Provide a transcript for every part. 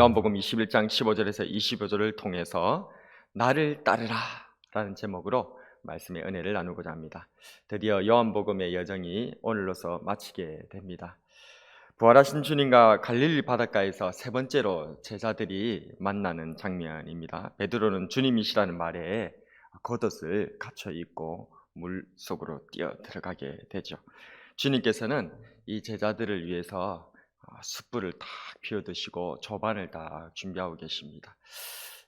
요한복음 21장 15절에서 25절을 통해서 나를 따르라 라는 제목으로 말씀의 은혜를 나누고자 합니다. 드디어 요한복음의 여정이 오늘로서 마치게 됩니다. 부활하신 주님과 갈릴리 바닷가에서 세 번째로 제자들이 만나는 장면입니다. 베드로는 주님이시라는 말에 겉옷을 갖춰 입고 물 속으로 뛰어 들어가게 되죠. 주님께서는 이 제자들을 위해서 숯불을 딱 피워 드시고 조반을 딱 준비하고 계십니다.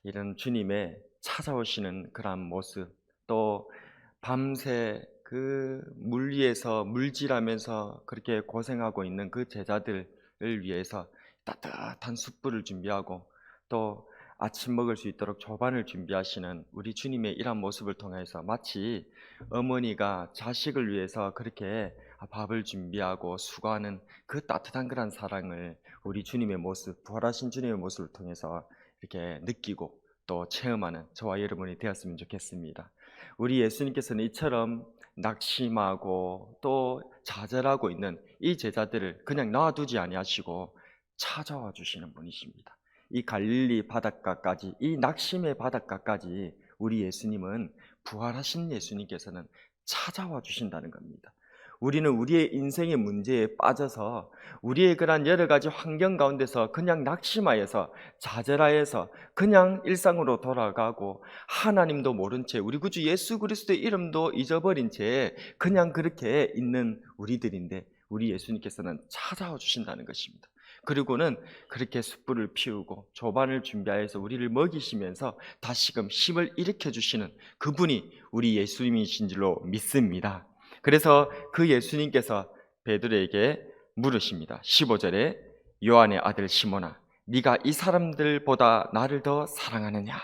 이런 주님의 찾아오시는 그런 모습, 또 밤새 그 물 위에서 물질하면서 그렇게 고생하고 있는 그 제자들을 위해서 따뜻한 숯불을 준비하고 또 아침 먹을 수 있도록 조반을 준비하시는 우리 주님의 이런 모습을 통해서 마치 어머니가 자식을 위해서 그렇게 밥을 준비하고 수고하는 그 따뜻한 그런 사랑을 우리 주님의 모습, 부활하신 주님의 모습을 통해서 이렇게 느끼고 또 체험하는 저와 여러분이 되었으면 좋겠습니다. 우리 예수님께서는 이처럼 낙심하고 또 좌절하고 있는 이 제자들을 그냥 놔두지 아니하시고 찾아와 주시는 분이십니다. 이 갈릴리 바닷가까지, 이 낙심의 바닷가까지 우리 예수님은, 부활하신 예수님께서는 찾아와 주신다는 겁니다. 우리는 우리의 인생의 문제에 빠져서 우리의 그런 여러 가지 환경 가운데서 그냥 낙심하여서 좌절하여서 그냥 일상으로 돌아가고 하나님도 모른 채 우리 구주 예수 그리스도의 이름도 잊어버린 채 그냥 그렇게 있는 우리들인데, 우리 예수님께서는 찾아와 주신다는 것입니다. 그리고는 그렇게 숯불을 피우고 조반을 준비하여서 우리를 먹이시면서 다시금 힘을 일으켜 주시는 그분이 우리 예수님이신 줄로 믿습니다. 그래서 그 예수님께서 베드로에게 물으십니다. 15절에 요한의 아들 시몬아, 네가 이 사람들보다 나를 더 사랑하느냐?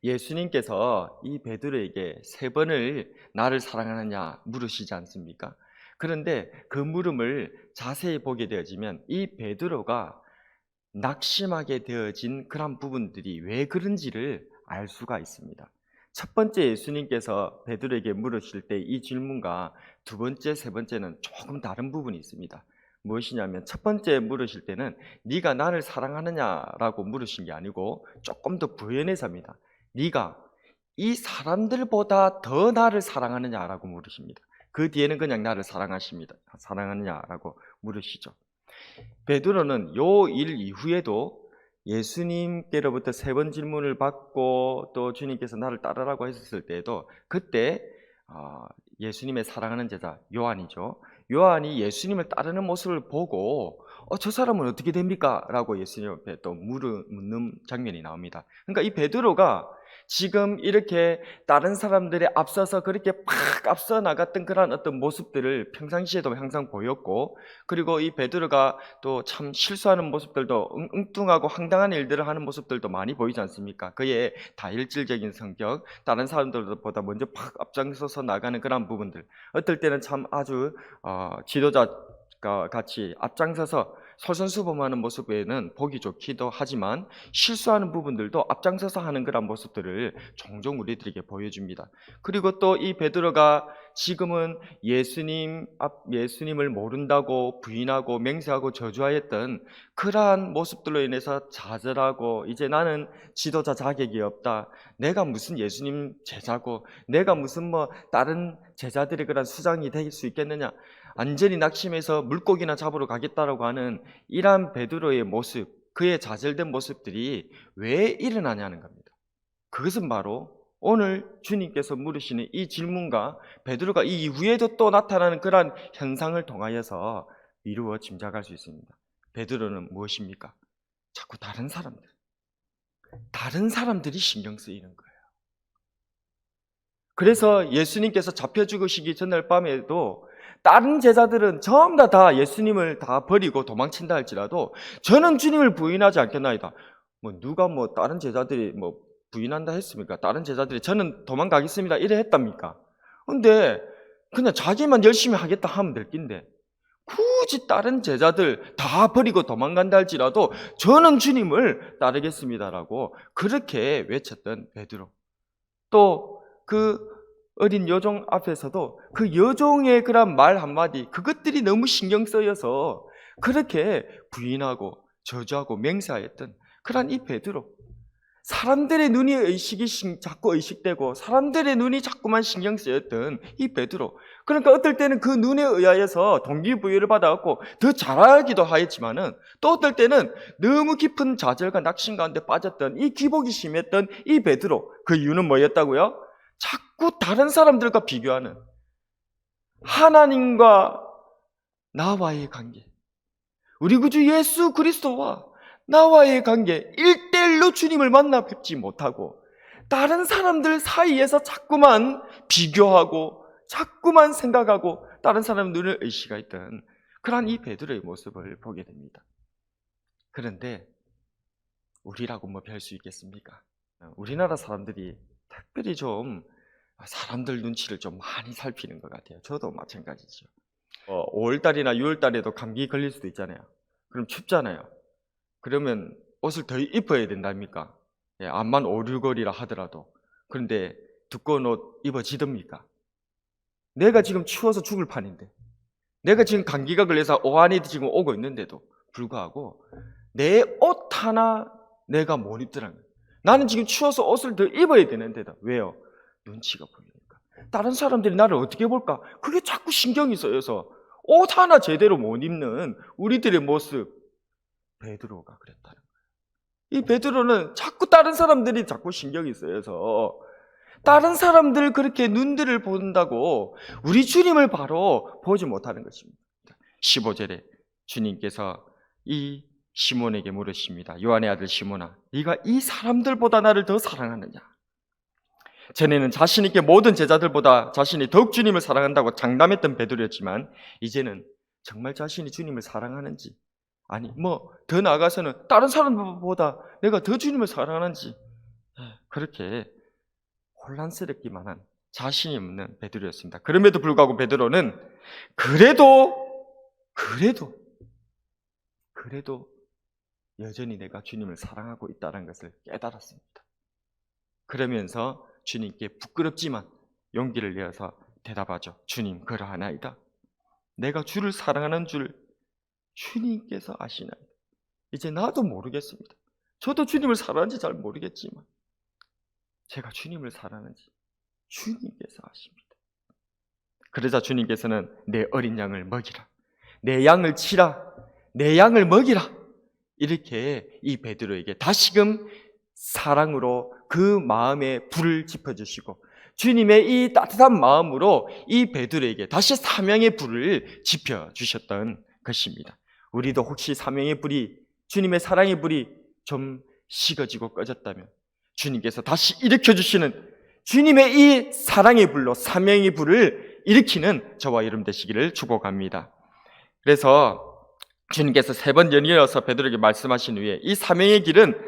예수님께서 이 베드로에게 세 번을 나를 사랑하느냐 물으시지 않습니까? 그런데 그 물음을 자세히 보게 되어지면 이 베드로가 낙심하게 되어진 그런 부분들이 왜 그런지를 알 수가 있습니다. 첫 번째, 예수님께서 베드로에게 물으실 때 이 질문과 두 번째, 세 번째는 조금 다른 부분이 있습니다. 무엇이냐면, 첫 번째 물으실 때는 네가 나를 사랑하느냐라고 물으신 게 아니고 조금 더 부연해서입니다. 네가 이 사람들보다 더 나를 사랑하느냐라고 물으십니다. 그 뒤에는 그냥 나를 사랑하느냐라고 물으시죠. 베드로는 요 일 이후에도 예수님께로부터 세 번 질문을 받고 또 주님께서 나를 따르라고 했었을 때에도 그때 예수님의 사랑하는 제자 요한이죠. 요한이 예수님을 따르는 모습을 보고 저 사람은 어떻게 됩니까? 라고 예수님 앞에 또 묻는 장면이 나옵니다. 그러니까 이 베드로가 지금 이렇게 다른 사람들에 앞서서 그렇게 팍 앞서 나갔던 그런 어떤 모습들을 평상시에도 항상 보였고, 그리고 이 베드로가 또 참 실수하는 모습들도 엉뚱하고 황당한 일들을 하는 모습들도 많이 보이지 않습니까? 그의 다혈질적인 성격, 다른 사람들보다 먼저 팍 앞장서서 나가는 그런 부분들, 어떨 때는 참 아주 지도자가 같이 앞장서서 솔선수범하는 모습에는 보기 좋기도 하지만 실수하는 부분들도 앞장서서 하는 그런 모습들을 종종 우리들에게 보여줍니다. 그리고 또 이 베드로가 지금은 예수님을 모른다고 부인하고 맹세하고 저주하였던 그러한 모습들로 인해서 좌절하고, 이제 나는 지도자 자격이 없다, 내가 무슨 예수님 제자고, 내가 무슨 다른 제자들의 그런 수장이 될 수 있겠느냐, 완전히 낙심해서 물고기나 잡으러 가겠다라고 하는 이러한 베드로의 모습, 그의 좌절된 모습들이 왜 일어나냐는 겁니다. 그것은 바로 오늘 주님께서 물으시는 이 질문과 베드로가 이 이후에도 또 나타나는 그러한 현상을 통하여서 미루어 짐작할 수 있습니다. 베드로는 무엇입니까? 자꾸 다른 사람들이 신경 쓰이는 거예요. 그래서 예수님께서 잡혀 죽으시기 전날 밤에도 다른 제자들은 전부 다 예수님을 다 버리고 도망친다 할지라도 저는 주님을 부인하지 않겠나이다. 누가 다른 제자들이 부인한다 했습니까? 다른 제자들이 저는 도망가겠습니다 이래 했답니까? 근데 그냥 자기만 열심히 하겠다 하면 될 낀데 굳이 다른 제자들 다 버리고 도망간다 할지라도 저는 주님을 따르겠습니다라고 그렇게 외쳤던 베드로, 또 그 어린 여종 앞에서도 그 여종의 그런 말 한마디, 그것들이 너무 신경 쓰여서 그렇게 부인하고 저주하고 맹세하였던 그런 이 베드로, 사람들의 눈이 자꾸 의식되고 사람들의 눈이 자꾸만 신경 쓰였던 이 베드로, 그러니까 어떨 때는 그 눈에 의하여서 동기부여를 받아갖고 더 잘하기도 하였지만은, 또 어떨 때는 너무 깊은 좌절과 낙심 가운데 빠졌던 이 기복이 심했던 이 베드로, 그 이유는 뭐였다고요? 자꾸 다른 사람들과 비교하는, 하나님과 나와의 관계, 우리 구주 예수 그리스도와 나와의 관계, 1대1로 주님을 만나 뵙지 못하고 다른 사람들 사이에서 자꾸만 비교하고 자꾸만 생각하고 다른 사람 눈을 의식하였던 그러한 이 베드로의 모습을 보게 됩니다. 그런데 우리라고 뭐 별 수 있겠습니까? 우리나라 사람들이 특별히 좀 사람들 눈치를 좀 많이 살피는 것 같아요. 저도 마찬가지죠. 5월달이나 6월달에도 감기 걸릴 수도 있잖아요. 그럼 춥잖아요. 그러면 옷을 더 입어야 된답니까? 예, 암만 5, 6월이라 하더라도. 그런데 두꺼운 옷 입어지답니까? 내가 지금 추워서 죽을 판인데, 내가 지금 감기가 걸려서 오한이 지금 오고 있는데도 불구하고 내 옷 하나 내가 못 입더라는 거예요. 나는 지금 추워서 옷을 더 입어야 되는데도. 왜요? 눈치가 보이니까. 다른 사람들이 나를 어떻게 볼까? 그게 자꾸 신경이 쓰여서 옷 하나 제대로 못 입는 우리들의 모습. 베드로가 그랬다는 거예요. 이 베드로는 자꾸 다른 사람들이 자꾸 신경이 쓰여서 다른 사람들 그렇게 눈들을 본다고 우리 주님을 바로 보지 못하는 것입니다. 15절에 주님께서 이 시몬에게 물으십니다. 요한의 아들 시몬아, 네가 이 사람들보다 나를 더 사랑하느냐? 전에는 자신 있게 모든 제자들보다 자신이 더욱 주님을 사랑한다고 장담했던 베드로였지만, 이제는 정말 자신이 주님을 사랑하는지, 아니 더 나아가서는 다른 사람보다 내가 더 주님을 사랑하는지, 그렇게 혼란스럽기만 한 자신이 없는 베드로였습니다. 그럼에도 불구하고 베드로는 그래도 여전히 내가 주님을 사랑하고 있다는 것을 깨달았습니다. 그러면서 주님께 부끄럽지만 용기를 내어서 대답하죠. 주님, 그러하나이다. 내가 주를 사랑하는 줄 주님께서 아시나이다. 이제 나도 모르겠습니다. 저도 주님을 사랑하는지 잘 모르겠지만 제가 주님을 사랑하는지 주님께서 아십니다. 그러자 주님께서는 내 어린 양을 먹이라, 내 양을 치라, 내 양을 먹이라, 이렇게 이 베드로에게 다시금 사랑으로 그 마음에 불을 지펴주시고, 주님의 이 따뜻한 마음으로 이 베드로에게 다시 사명의 불을 지펴주셨던 것입니다. 우리도 혹시 사명의 불이, 주님의 사랑의 불이 좀 식어지고 꺼졌다면 주님께서 다시 일으켜주시는 주님의 이 사랑의 불로 사명의 불을 일으키는 저와 여러분 되시기를 축복합니다. 그래서 주님께서 3번 연이어서 베드로에게 말씀하신 후에 이 사명의 길은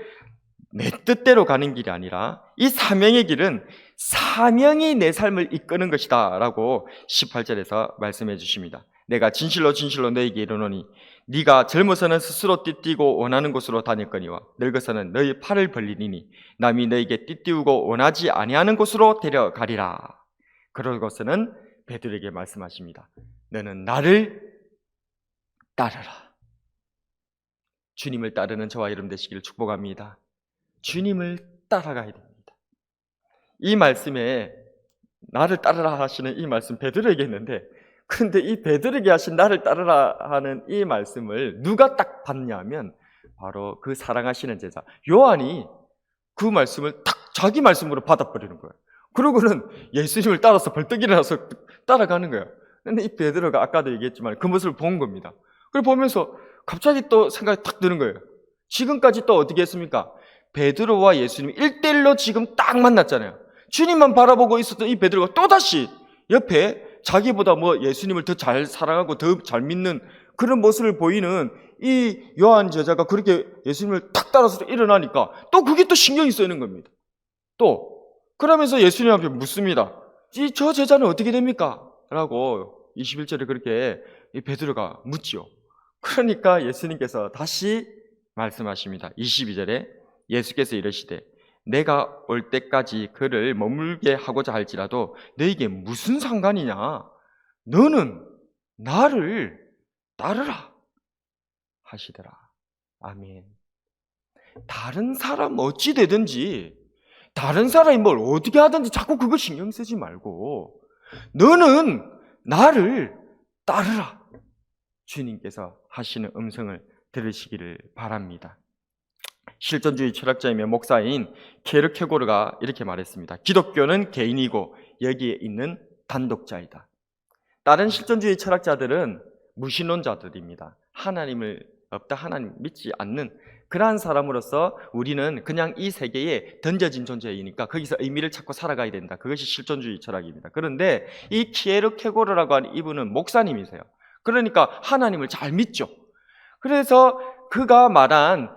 내 뜻대로 가는 길이 아니라 이 사명의 길은 사명이 내 삶을 이끄는 것이다 라고 18절에서 말씀해 주십니다. 내가 진실로 너에게 이르노니 네가 젊어서는 스스로 띠띠고 원하는 곳으로 다녔거니와 늙어서는 너희 팔을 벌리니 남이 너에게 띠띠우고 원하지 아니하는 곳으로 데려가리라. 그러고서는 베드로에게 말씀하십니다. 너는 나를 따르라. 주님을 따르는 저와 여러분 되시기를 축복합니다. 주님을 따라가야 됩니다. 이 말씀에 나를 따르라 하시는 이 말씀 베드로에게 했는데, 그런데 이 베드로에게 하신 나를 따르라 하는 이 말씀을 누가 딱 받냐면 바로 그 사랑하시는 제자 요한이 그 말씀을 딱 자기 말씀으로 받아버리는 거예요. 그러고는 예수님을 따라서 벌떡 일어나서 따라가는 거예요. 근데 이 베드로가 아까도 얘기했지만 그 모습을 본 겁니다. 그걸 보면서 갑자기 또 생각이 탁 드는 거예요. 지금까지 또 어떻게 했습니까? 베드로와 예수님 1대1로 지금 딱 만났잖아요. 주님만 바라보고 있었던 이 베드로가 또다시 옆에 자기보다 예수님을 더 잘 사랑하고 더 잘 믿는 그런 모습을 보이는 이 요한 제자가 그렇게 예수님을 탁 따라서 일어나니까 또 그게 또 신경이 쓰이는 겁니다. 또 그러면서 예수님 앞에 묻습니다. 저 제자는 어떻게 됩니까? 라고 21절에 그렇게 이 베드로가 묻지요. 그러니까 예수님께서 다시 말씀하십니다. 22절에 예수께서 이르시되 내가 올 때까지 그를 머물게 하고자 할지라도 너에게 무슨 상관이냐? 너는 나를 따르라 하시더라 아멘. 다른 사람 어찌 되든지, 다른 사람이 뭘 어떻게 하든지 자꾸 그거 신경 쓰지 말고 너는 나를 따르라. 주님께서 하시는 음성을 들으시기를 바랍니다. 실존주의 철학자이며 목사인 케르케고르가 이렇게 말했습니다. 기독교는 개인이고 여기에 있는 단독자이다. 다른 실존주의 철학자들은 무신론자들입니다. 하나님을 없다, 하나님 믿지 않는 그러한 사람으로서 우리는 그냥 이 세계에 던져진 존재이니까 거기서 의미를 찾고 살아가야 된다. 그것이 실존주의 철학입니다. 그런데 이 키에르케고르라고 하는 이분은 목사님이세요. 그러니까 하나님을 잘 믿죠. 그래서 그가 말한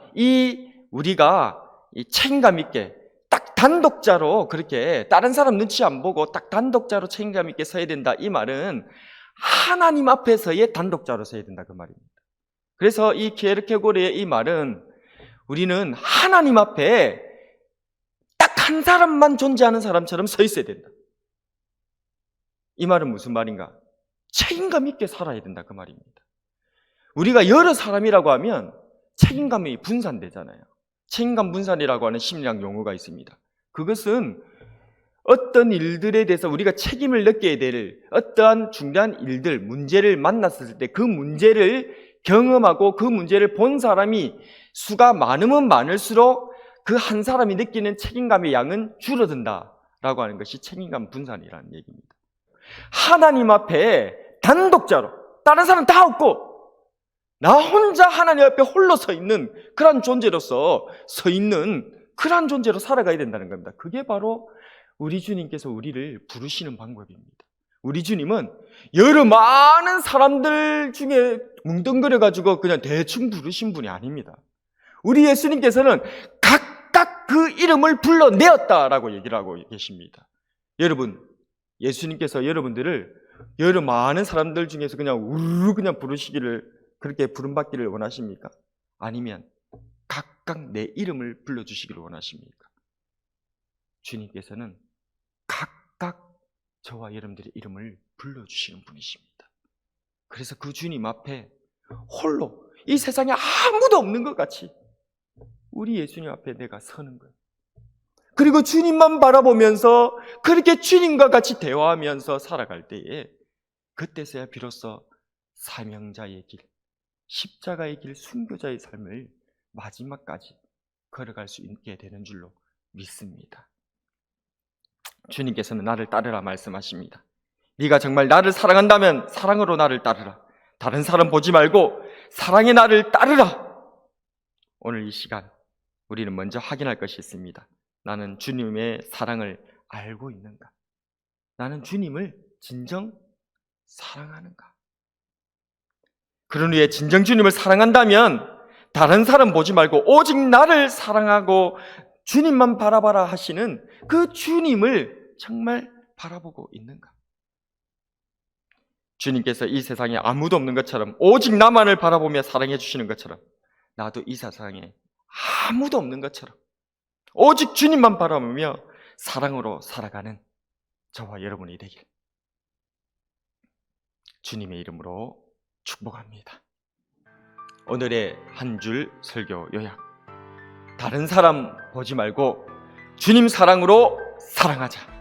우리가 책임감 있게 딱 단독자로 그렇게 다른 사람 눈치 안 보고 딱 단독자로 책임감 있게 서야 된다. 이 말은 하나님 앞에서의 단독자로 서야 된다. 그 말입니다. 그래서 이 키에르케고르의 이 말은 우리는 하나님 앞에 딱 한 사람만 존재하는 사람처럼 서 있어야 된다. 이 말은 무슨 말인가? 책임감 있게 살아야 된다. 그 말입니다. 우리가 여러 사람이라고 하면 책임감이 분산되잖아요. 책임감 분산이라고 하는 심리학 용어가 있습니다. 그것은 어떤 일들에 대해서 우리가 책임을 느껴야 될 어떠한 중대한 일들, 문제를 만났을 때 그 문제를 경험하고 그 문제를 본 사람이 수가 많으면 많을수록 그 한 사람이 느끼는 책임감의 양은 줄어든다라고 하는 것이 책임감 분산이라는 얘기입니다. 하나님 앞에 단독자로 다른 사람 다 없고 나 혼자 하나님 앞에 홀로 서 있는 그런 존재로서 서 있는 그런 존재로 살아가야 된다는 겁니다. 그게 바로 우리 주님께서 우리를 부르시는 방법입니다. 우리 주님은 여러 많은 사람들 중에 뭉뚱그려가지고 그냥 대충 부르신 분이 아닙니다. 우리 예수님께서는 각각 그 이름을 불러내었다라고 얘기를 하고 계십니다. 여러분, 예수님께서 여러분들을 여러 많은 사람들 중에서 그냥 우르르 그냥 부르시기를, 그렇게 부름받기를 원하십니까? 아니면 각각 내 이름을 불러주시기를 원하십니까? 주님께서는 각각 저와 여러분들의 이름을 불러주시는 분이십니다. 그래서 그 주님 앞에 홀로 이 세상에 아무도 없는 것 같이 우리 예수님 앞에 내가 서는 거예요. 그리고 주님만 바라보면서 그렇게 주님과 같이 대화하면서 살아갈 때에 그때서야 비로소 사명자의 길, 십자가의 길, 순교자의 삶을 마지막까지 걸어갈 수 있게 되는 줄로 믿습니다. 주님께서는 나를 따르라 말씀하십니다. 네가 정말 나를 사랑한다면 사랑으로 나를 따르라. 다른 사람 보지 말고 사랑의 나를 따르라. 오늘 이 시간 우리는 먼저 확인할 것이 있습니다. 나는 주님의 사랑을 알고 있는가? 나는 주님을 진정 사랑하는가? 그런 후에 진정 주님을 사랑한다면 다른 사람 보지 말고 오직 나를 사랑하고 주님만 바라봐라 하시는 그 주님을 정말 바라보고 있는가? 주님께서 이 세상에 아무도 없는 것처럼 오직 나만을 바라보며 사랑해 주시는 것처럼 나도 이 세상에 아무도 없는 것처럼 오직 주님만 바라보며 사랑으로 살아가는 저와 여러분이 되길 주님의 이름으로 축복합니다. 오늘의 한 줄 설교 요약. 다른 사람 보지 말고 주님 사랑으로 사랑하자.